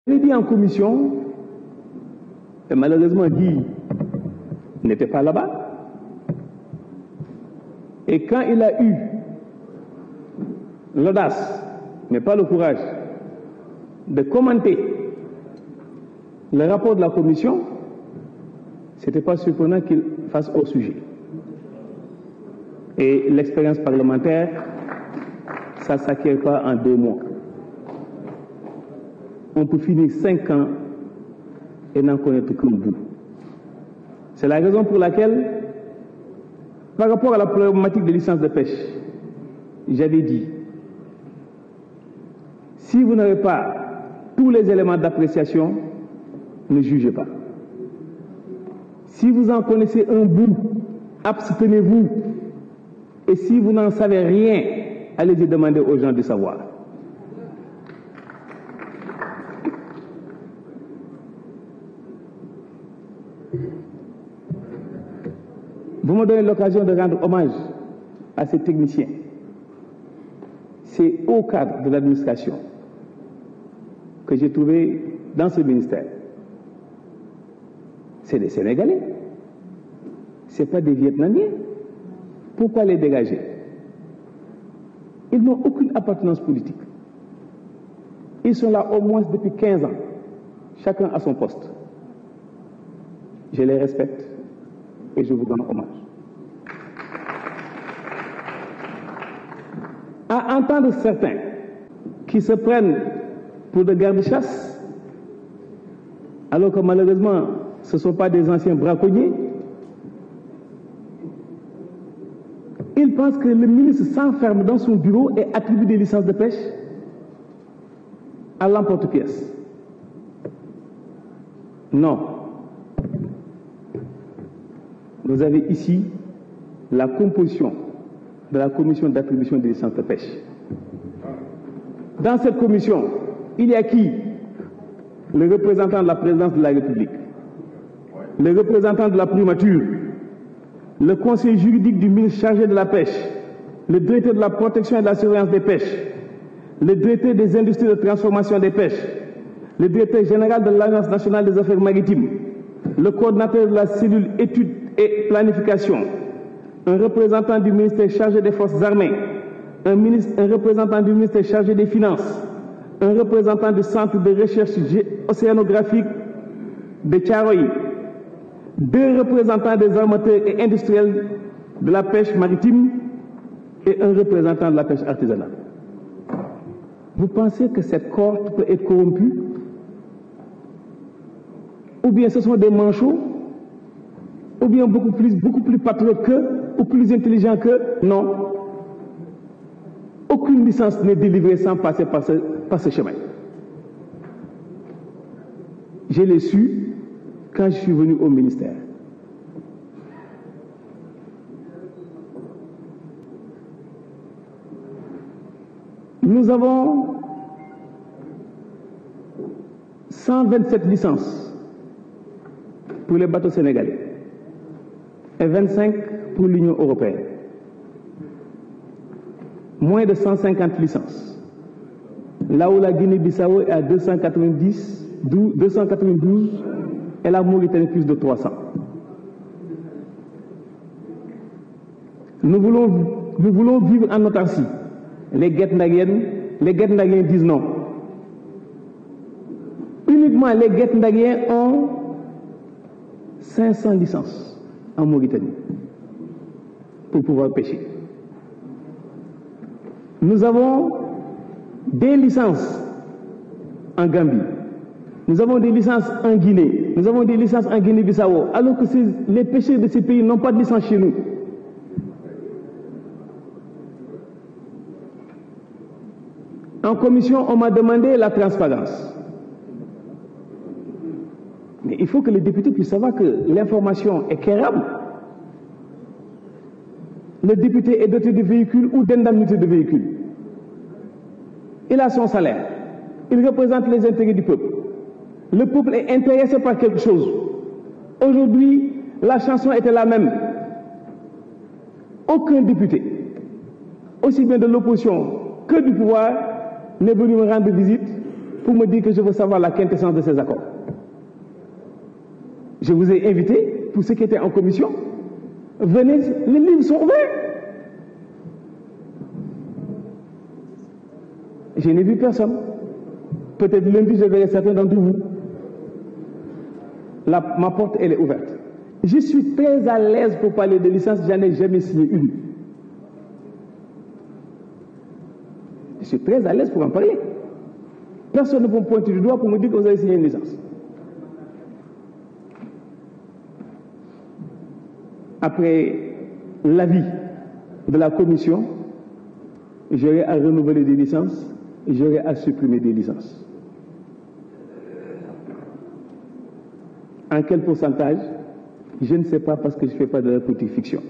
l'ai dit en commission, et malheureusement Guy n'était pas là-bas. Et quand il a eu l'audace, mais pas le courage, de commenter le rapport de la commission, ce n'était pas surprenant qu'il fasse hors sujet. Et l'expérience parlementaire, ça ne s'acquiert pas en 2 mois. On peut finir 5 ans et n'en connaître qu'un bout. C'est la raison pour laquelle, par rapport à la problématique des licences de pêche, j'avais dit, si vous n'avez pas tous les éléments d'appréciation, ne jugez pas. Si vous en connaissez un bout, abstenez-vous. Et si vous n'en savez rien, allez-y demander aux gens de savoir. Vous me donnez l'occasion de rendre hommage à ces techniciens, ces hauts cadres de l'administration que j'ai trouvés dans ce ministère. C'est des Sénégalais, ce n'est pas des Vietnamiens. Pourquoi les dégager? Ils n'ont aucune appartenance politique. Ils sont là au moins depuis 15 ans, chacun à son poste. Je les respecte et je vous donne hommage. À entendre certains qui se prennent pour des gardes-chasse, alors que malheureusement, ce ne sont pas des anciens braconniers, ils pensent que le ministre s'enferme dans son bureau et attribue des licences de pêche à l'emporte-pièce. Non. Vous avez ici la composition de la commission d'attribution des licences de pêche. Dans cette commission, il y a qui? Le représentant de la présidence de la République, le représentant de la primature, le conseiller juridique du ministre chargé de la pêche, le directeur de la protection et de la surveillance des pêches, le directeur des industries de transformation des pêches, le directeur général de l'Agence nationale des affaires maritimes, le coordinateur de la cellule études et planification, un représentant du ministère chargé des forces armées, un représentant du ministère chargé des finances, un représentant du centre de recherche océanographique de Thiaroye, 2 représentants des armateurs et industriels de la pêche maritime et un représentant de la pêche artisanale. Vous pensez que cette cohorte peut être corrompue? Ou bien ce sont des manchots? Ou bien beaucoup plus patriotes qu'eux? Ou plus intelligents qu'eux? Non. Aucune licence n'est délivrée sans passer par ce chemin. Je l'ai su quand je suis venu au ministère. Nous avons 127 licences pour les bateaux sénégalais et 25 pour l'Union européenne. Moins de 150 licences. Là où la Guinée-Bissau est à 292 et la Mauritanie plus de 300. Nous voulons vivre en autarcie. Les Guet-Ndaguiens disent non. Uniquement les Guet-Ndaguiens ont 500 licences en Mauritanie pour pouvoir pêcher. Nous avons des licences en Gambie. Nous avons des licences en Guinée. Nous avons des licences en Guinée-Bissau. Alors que les pêcheurs de ces pays n'ont pas de licence chez nous. En commission, on m'a demandé la transparence. Mais il faut que les députés puissent savoir que l'information est quérable. Le député est doté de véhicules ou d'indemnités de véhicules. Il a son salaire. Il représente les intérêts du peuple. Le peuple est intéressé par quelque chose. Aujourd'hui, la chanson était la même. Aucun député, aussi bien de l'opposition que du pouvoir, n'est venu me rendre visite pour me dire que je veux savoir la quintessence de ces accords. Je vous ai invité, pour ceux qui étaient en commission, venez, les livres sont ouverts. Je n'ai vu personne. Peut-être lundi, je verrai certains d'entre vous. Ma porte, elle est ouverte. Je suis très à l'aise pour parler de licence, j'en ai jamais signé une. Je suis très à l'aise pour en parler. Personne ne peut me pointer du doigt pour me dire que vous avez signé une licence. Après l'avis de la commission, j'aurai à renouveler des licences et j'aurai à supprimer des licences. En quel pourcentage? Je ne sais pas parce que je ne fais pas de la politique fiction.